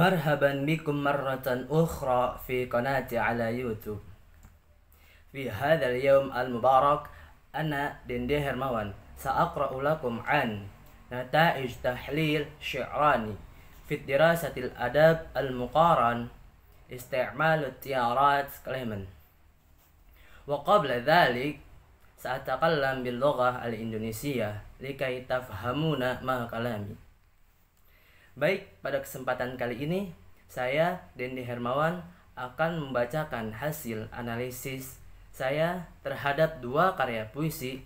Marhaban bikum marratan ukhra fi qanati ala YouTube. Fi hadzal yawm al-mubarak ana Dende Hermawan sa'aqra'u lakum an nata'ij tahlil syi'rani fi dirasatil adab al-muqaran isti'mal at-tiyarat Clement. Wa qabla dhalik sa'atakallam bil lughah al-Indonesia likai tafhamuna ma kalami. Baik, pada kesempatan kali ini saya Dende Hermawan akan membacakan hasil analisis saya terhadap dua karya puisi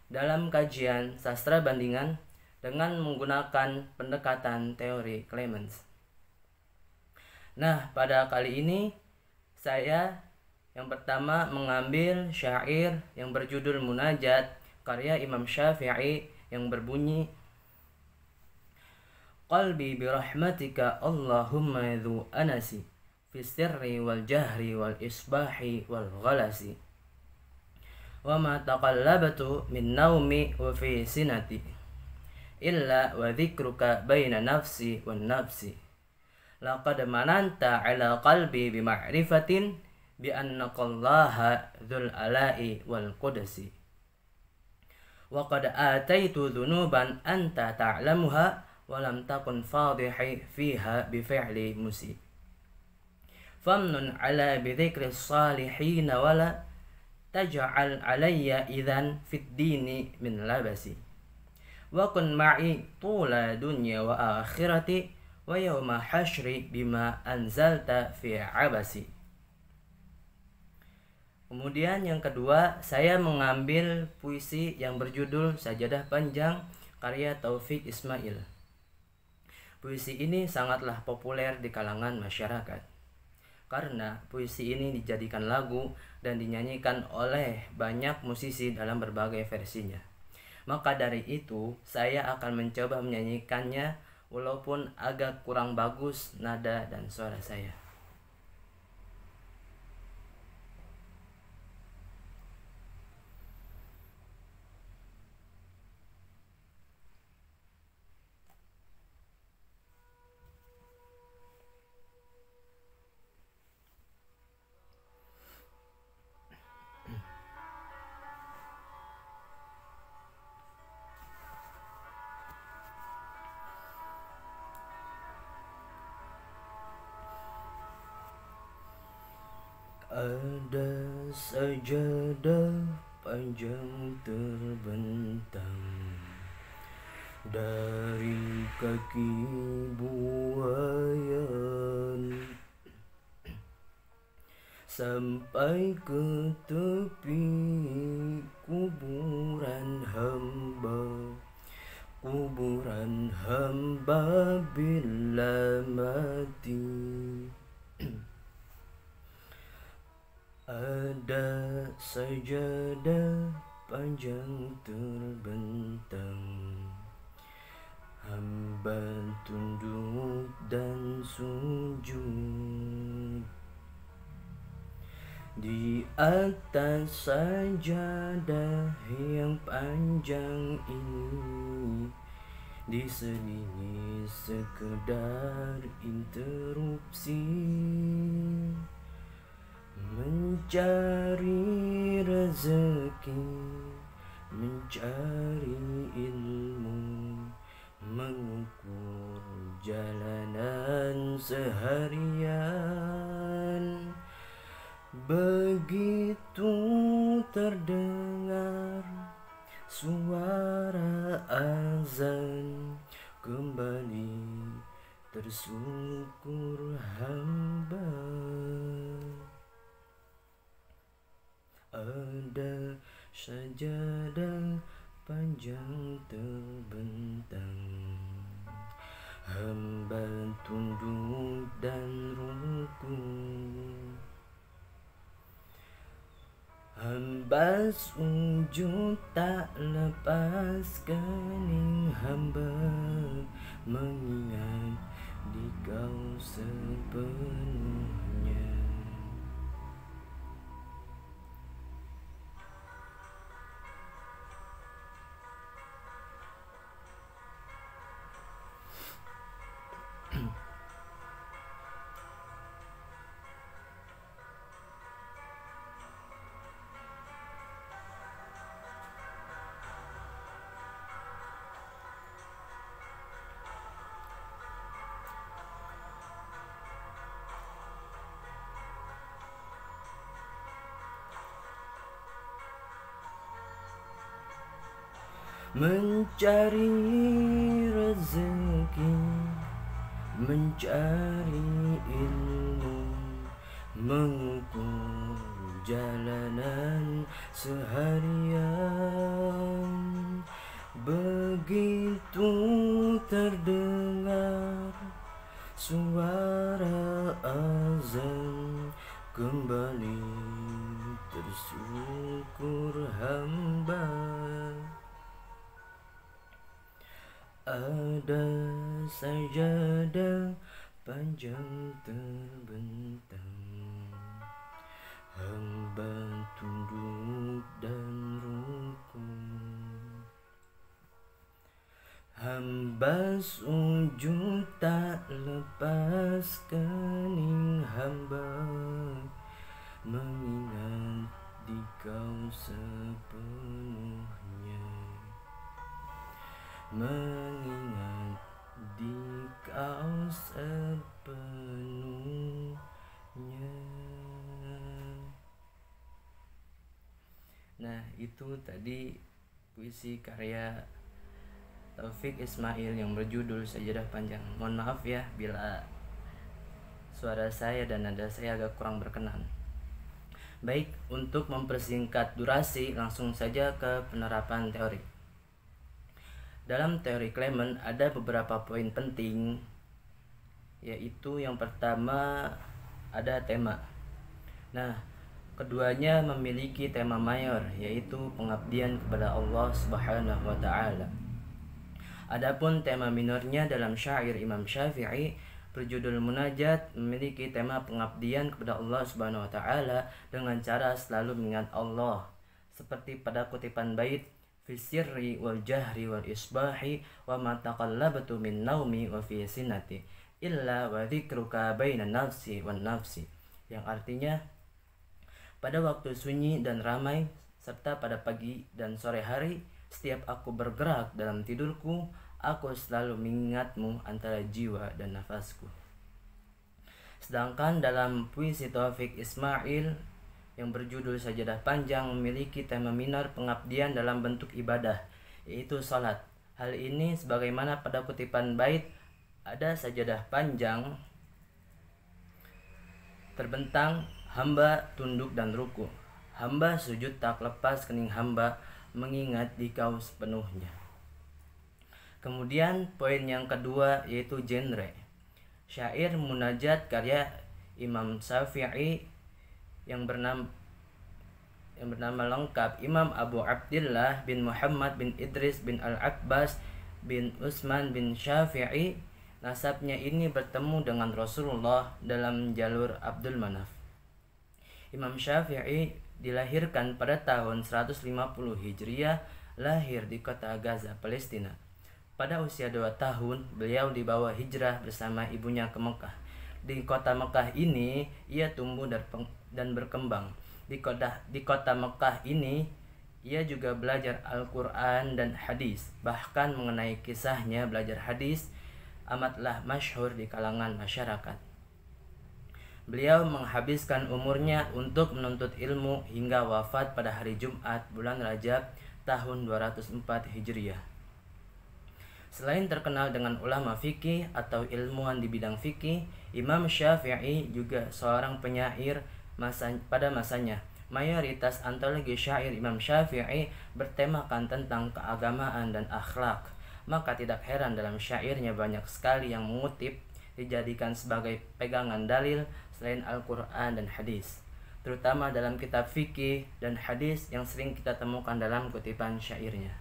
dalam kajian sastra bandingan dengan menggunakan pendekatan teori Clemens. Nah, pada kali ini saya yang pertama mengambil syair yang berjudul Munajat karya Imam Syafi'i yang berbunyi Qalbi birahmatika Allahumma dhu anasi fi sirri wal jahri wal isbahi wal ghalasi wa ma taqallabtu min naumi wa fi sinati illa wa dhikruka baina nafsi wan nafsi laqad mananta ala qalbi bi ma'rifatin bi annaka Allaha dzul ala'i wal qudsi wa qad ataitu dhunuban anta ta'lamuha walam takun fadihi fiha bifi'li musi famnun ala bidhikri salihin wala taj'al alayya idhan fid dini min labasi wa kun ma'i tula dunya wa akhirati wa yawma hashri bima anzalta fi abasi. Kemudian yang kedua, saya mengambil puisi yang berjudul Sajadah Panjang karya Taufik Ismail. Puisi ini sangatlah populer di kalangan masyarakat karena puisi ini dijadikan lagu dan dinyanyikan oleh banyak musisi dalam berbagai versinya. Maka dari itu saya akan mencoba menyanyikannya walaupun agak kurang bagus nada dan suara saya. Ada sajadah panjang terbentang dari kaki buayan sampai ke tepi kuburan hamba bila mati. Ada sajadah panjang terbentang, hamba tunduk dan sujud di atas sajadah yang panjang ini. Diselingi sekedar interupsi mencari rezeki, mencari ilmu, mengukur jalanan seharian. Begitu terdengar suara azan, kembali tersungkur hamba. Ada sajadah panjang terbentang, hamba tunduk dan rukuk, hamba sujud tak lepas kening hamba, mengingat dikau sepenuhnya. mencari rezeki, mencari ilmu, mengukur jalanan seharian. Begitu terdengar suara azan, kembali tersyukur hamba. Ada sajadah panjang terbentang, hamba tunduk dan rukun. Hamba sujud tak lepas kening hamba, mengingat Dikau sepenuhnya, mengingat Dikau sepenuhnya. Nah, itu tadi puisi karya Taufik Ismail yang berjudul Sajadah Panjang. Mohon maaf ya bila suara saya dan nada saya agak kurang berkenan. Baik, untuk mempersingkat durasi, langsung saja ke penerapan teori. Dalam teori Clement ada beberapa poin penting, yaitu yang pertama ada tema. Nah, keduanya memiliki tema mayor, yaitu pengabdian kepada Allah Subhanahu wa Ta'ala. Adapun tema minornya dalam syair Imam Syafi'i berjudul Munajat memiliki tema pengabdian kepada Allah Subhanahu wa Ta'ala dengan cara selalu mengingat Allah, seperti pada kutipan bait fisirri wal jahri wal isbahi wa ma taqallabtu min naumi wa fi sinati illa wa dzikruka bainan nafsi wan nafsi, yang artinya pada waktu sunyi dan ramai serta pada pagi dan sore hari, setiap aku bergerak dalam tidurku, aku selalu mengingatmu antara jiwa dan nafasku. Sedangkan dalam puisi Taufik Ismail yang berjudul Sajadah Panjang memiliki tema minor pengabdian dalam bentuk ibadah, yaitu salat. Hal ini sebagaimana pada kutipan bait ada sajadah panjang terbentang, hamba tunduk dan ruku, hamba sujud tak lepas kening hamba, mengingat Dikau sepenuhnya. Kemudian poin yang kedua yaitu genre. Syair Munajat karya Imam Syafi'i yang bernama lengkap Imam Abu Abdillah bin Muhammad bin Idris bin Al-Akbas bin Utsman bin Syafi'i. Nasabnya ini bertemu dengan Rasulullah dalam jalur Abdul Manaf. Imam Syafi'i dilahirkan pada tahun 150 Hijriah, lahir di kota Gaza, Palestina. Pada usia 2 tahun, beliau dibawa hijrah bersama ibunya ke Mekah. Di kota Mekah ini, ia tumbuh dan berkembang. Di kota Mekah ini, ia juga belajar Al-Quran dan hadis. Bahkan mengenai kisahnya belajar hadis, amatlah masyhur di kalangan masyarakat. Beliau menghabiskan umurnya untuk menuntut ilmu hingga wafat pada hari Jumat bulan Rajab tahun 204 Hijriah. Selain terkenal dengan ulama fikih atau ilmuwan di bidang fikih, Imam Syafi'i juga seorang penyair pada masanya. Mayoritas antologi syair Imam Syafi'i bertemakan tentang keagamaan dan akhlak. Maka tidak heran dalam syairnya banyak sekali yang mengutip dijadikan sebagai pegangan dalil selain Al-Quran dan hadis, terutama dalam kitab fikih dan hadis yang sering kita temukan dalam kutipan syairnya.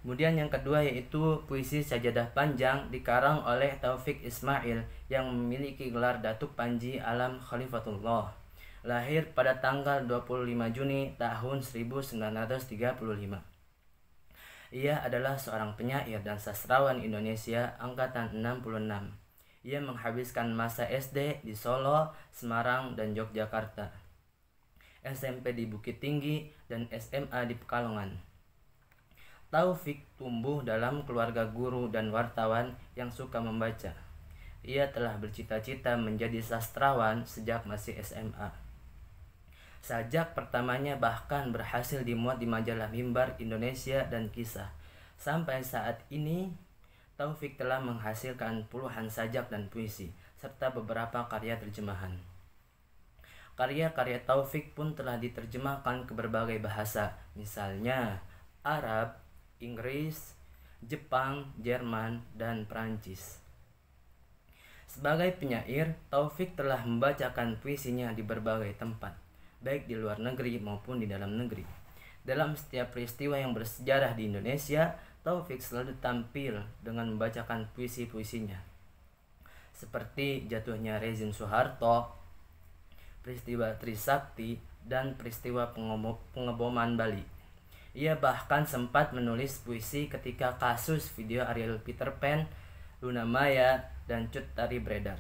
Kemudian yang kedua yaitu puisi Sajadah Panjang dikarang oleh Taufik Ismail yang memiliki gelar Datuk Panji Alam Khalifatullah. Lahir pada tanggal 25 Juni tahun 1935. Ia adalah seorang penyair dan sastrawan Indonesia angkatan 66. Ia menghabiskan masa SD di Solo, Semarang, dan Yogyakarta, SMP di Bukit Tinggi, dan SMA di Pekalongan. Taufik tumbuh dalam keluarga guru dan wartawan yang suka membaca. Ia telah bercita-cita menjadi sastrawan sejak masih SMA. Sajak pertamanya bahkan berhasil dimuat di majalah Mimbar Indonesia dan Kisah. Sampai saat ini, Taufik telah menghasilkan puluhan sajak dan puisi, serta beberapa karya terjemahan. Karya-karya Taufik pun telah diterjemahkan ke berbagai bahasa, misalnya Arab, Inggris, Jepang, Jerman, dan Prancis. Sebagai penyair, Taufik telah membacakan puisinya di berbagai tempat, baik di luar negeri maupun di dalam negeri. Dalam setiap peristiwa yang bersejarah di Indonesia, Taufik selalu tampil dengan membacakan puisi-puisinya, seperti jatuhnya rezim Soeharto, peristiwa Trisakti, dan peristiwa pengeboman Bali. Ia bahkan sempat menulis puisi ketika kasus video Ariel Peter Pan, Luna Maya, dan Cut Tari beredar.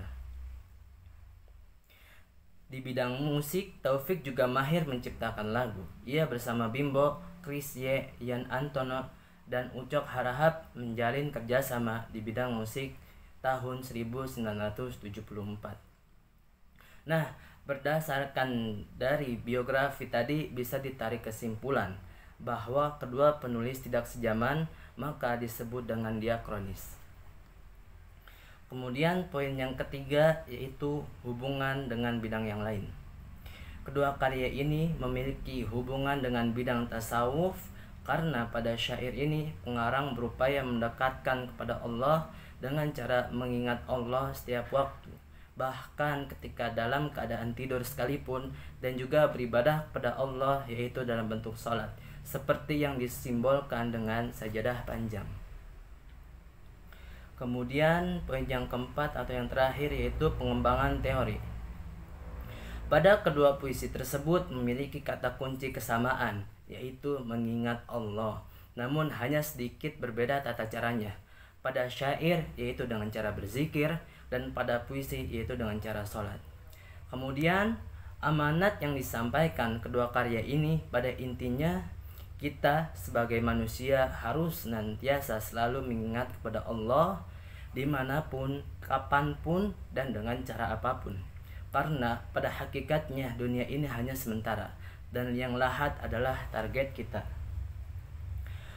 Di bidang musik, Taufik juga mahir menciptakan lagu. Ia bersama Bimbo, Chrisye, Yan Antono, dan Ucok Harahap menjalin kerjasama di bidang musik tahun 1974. Nah, berdasarkan dari biografi tadi bisa ditarik kesimpulan bahwa kedua penulis tidak sejaman, maka disebut dengan diakronis. Kemudian poin yang ketiga yaitu hubungan dengan bidang yang lain. Kedua karya ini memiliki hubungan dengan bidang tasawuf karena pada syair ini pengarang berupaya mendekatkan kepada Allah dengan cara mengingat Allah setiap waktu, bahkan ketika dalam keadaan tidur sekalipun, dan juga beribadah kepada Allah yaitu dalam bentuk salat, seperti yang disimbolkan dengan sajadah panjang. Kemudian poin yang keempat atau yang terakhir yaitu pengembangan teori. Pada kedua puisi tersebut memiliki kata kunci kesamaan, yaitu mengingat Allah, namun hanya sedikit berbeda tata caranya. Pada syair yaitu dengan cara berzikir, dan pada puisi yaitu dengan cara sholat. Kemudian amanat yang disampaikan kedua karya ini pada intinya kita sebagai manusia harus senantiasa selalu mengingat kepada Allah dimanapun, kapanpun, dan dengan cara apapun. Karena pada hakikatnya dunia ini hanya sementara, dan yang lahat adalah target kita.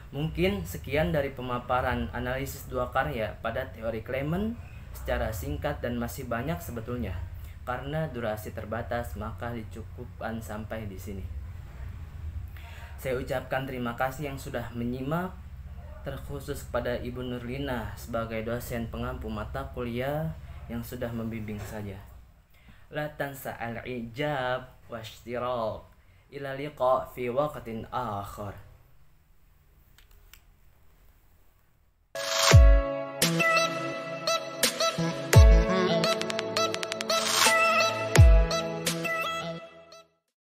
Mungkin sekian dari pemaparan analisis dua karya pada teori Clement secara singkat, dan masih banyak sebetulnya. Karena durasi terbatas, maka dicukupkan sampai di sini. Saya ucapkan terima kasih yang sudah menyimak, terkhusus kepada Ibu Nurlina sebagai dosen pengampu mata kuliah yang sudah membimbing saya. La tansa al-ijab wa ishtirak ila liqa fi waqtin akhar.